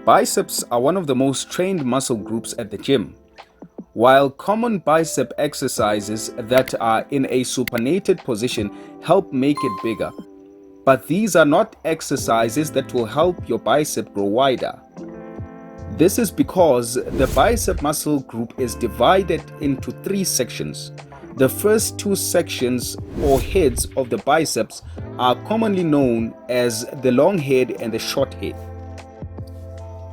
Biceps are one of the most trained muscle groups at the gym. While common bicep exercises that are in a supinated position help make it bigger, but these are not exercises that will help your bicep grow wider. This is because the bicep muscle group is divided into three sections. The first two sections or heads of the biceps are commonly known as the long head and the short head.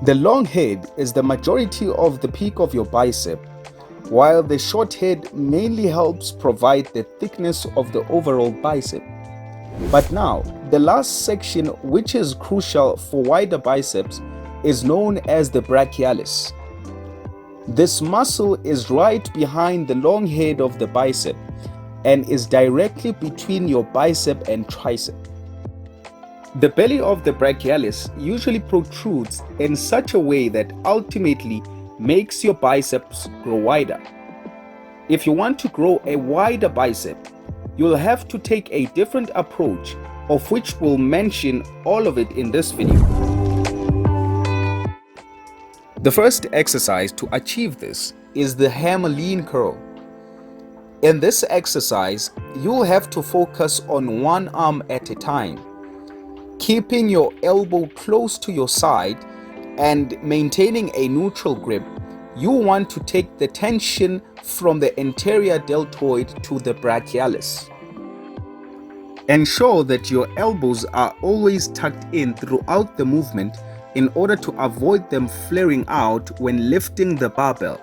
The long head is the majority of the peak of your bicep, while the short head mainly helps provide the thickness of the overall bicep. But now, the last section, which is crucial for wider biceps, is known as the brachialis. This muscle is right behind the long head of the bicep and is directly between your bicep and tricep. The belly of the brachialis usually protrudes in such a way that ultimately makes your biceps grow wider. If you want to grow a wider bicep, you'll have to take a different approach, of which we'll mention all of it in this video. The first exercise to achieve this is the hammer lean curl. In this exercise, you'll have to focus on one arm at a time, keeping your elbow close to your side and maintaining a neutral grip. You want to take the tension from the anterior deltoid to the brachialis. Ensure that your elbows are always tucked in throughout the movement in order to avoid them flaring out when lifting the barbell.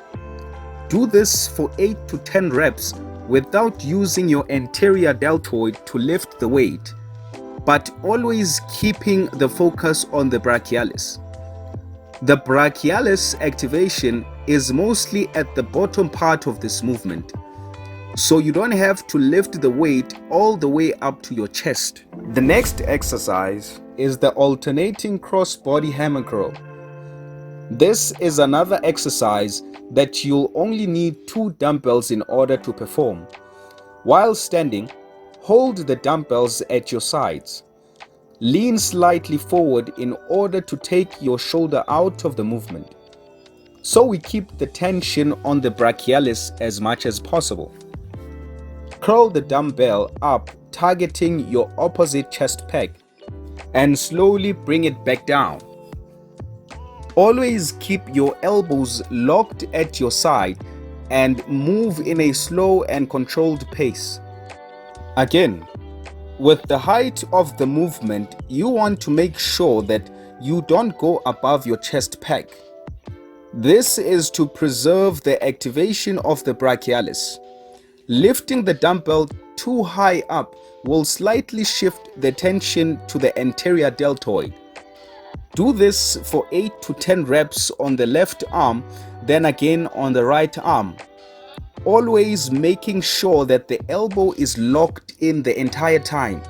Do this for 8 to 10 reps without using your anterior deltoid to lift the weight, but always keeping the focus on the brachialis. The brachialis activation is mostly at the bottom part of this movement, so you don't have to lift the weight all the way up to your chest. The next exercise is the alternating cross-body hammer curl. This is another exercise that you'll only need 2 dumbbells in order to perform. While standing, hold the dumbbells at your sides. Lean slightly forward in order to take your shoulder out of the movement, so we keep the tension on the brachialis as much as possible. Curl the dumbbell up, targeting your opposite chest peg, and slowly bring it back down. Always keep your elbows locked at your side and move in a slow and controlled pace. Again, with the height of the movement, you want to make sure that you don't go above your chest peg. This is to preserve the activation of the brachialis. Lifting the dumbbell too high up will slightly shift the tension to the anterior deltoid. Do this for 8 to 10 reps on the left arm, then again on the right arm, always making sure that the elbow is locked in the entire time.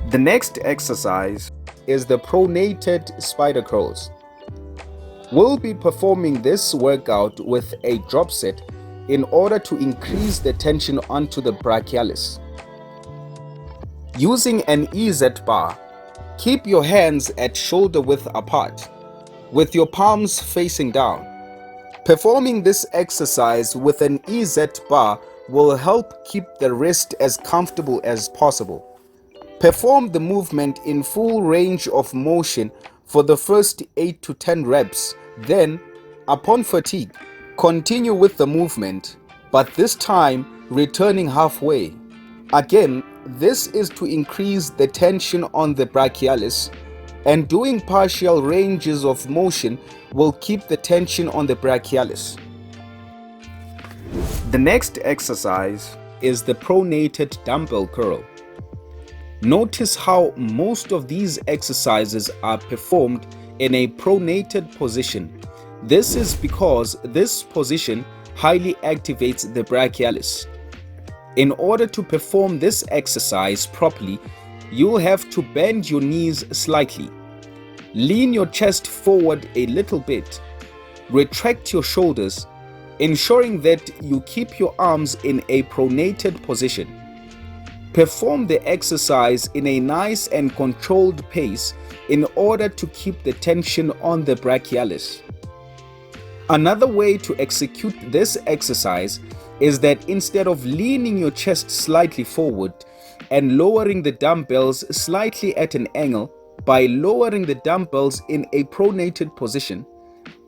The next exercise is the pronated spider curls. We'll be performing this workout with a drop set in order to increase the tension onto the brachialis. Using an EZ bar, keep your hands at shoulder width apart, with your palms facing down. Performing this exercise with an EZ bar will help keep the wrist as comfortable as possible. Perform the movement in full range of motion for the first 8 to 10 reps. Then, upon fatigue, continue with the movement, but this time returning halfway. Again, this is to increase the tension on the brachialis, and doing partial ranges of motion will keep the tension on the brachialis. The next exercise is the pronated dumbbell curl. Notice how most of these exercises are performed in a pronated position. This is because this position highly activates the brachialis. In order to perform this exercise properly, you'll have to bend your knees slightly. Lean your chest forward a little bit. Retract your shoulders, ensuring that you keep your arms in a pronated position. Perform the exercise in a nice and controlled pace in order to keep the tension on the brachialis. Another way to execute this exercise is that instead of leaning your chest slightly forward and lowering the dumbbells slightly at an angle by lowering the dumbbells in a pronated position,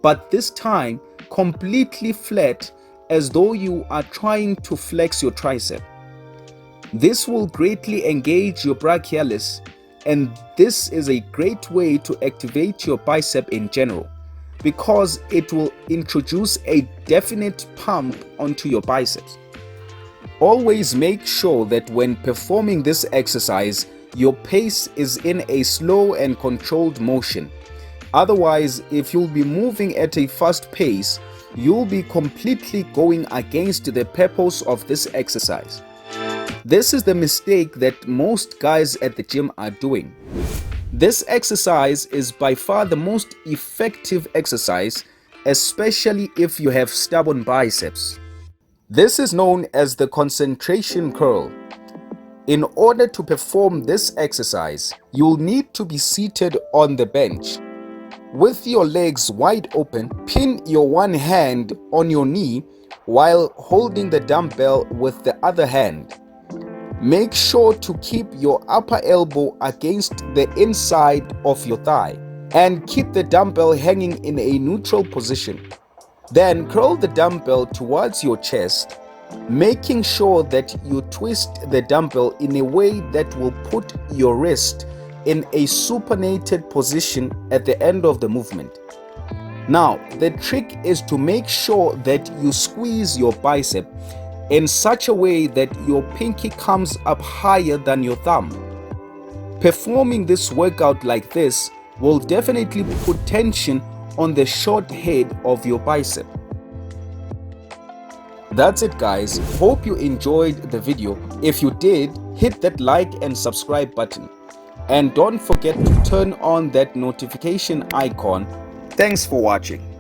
but this time completely flat as though you are trying to flex your tricep. This will greatly engage your brachialis, and this is a great way to activate your bicep in general, because it will introduce a definite pump onto your biceps. Always make sure that when performing this exercise, your pace is in a slow and controlled motion. Otherwise, if you'll be moving at a fast pace, you'll be completely going against the purpose of this exercise. This is the mistake that most guys at the gym are doing. This exercise is by far the most effective exercise, especially if you have stubborn biceps. This is known as the concentration curl. In order to perform this exercise, you'll need to be seated on the bench. With your legs wide open, pin your one hand on your knee while holding the dumbbell with the other hand. Make sure to keep your upper elbow against the inside of your thigh and keep the dumbbell hanging in a neutral position. Then curl the dumbbell towards your chest, making sure that you twist the dumbbell in a way that will put your wrist in a supinated position at the end of the movement. Now, the trick is to make sure that you squeeze your bicep in such a way that your pinky comes up higher than your thumb. Performing this workout like this will definitely put tension on the short head of your bicep. That's it, guys. Hope you enjoyed the video. If you did, hit that like and subscribe button. And don't forget to turn on that notification icon. Thanks for watching.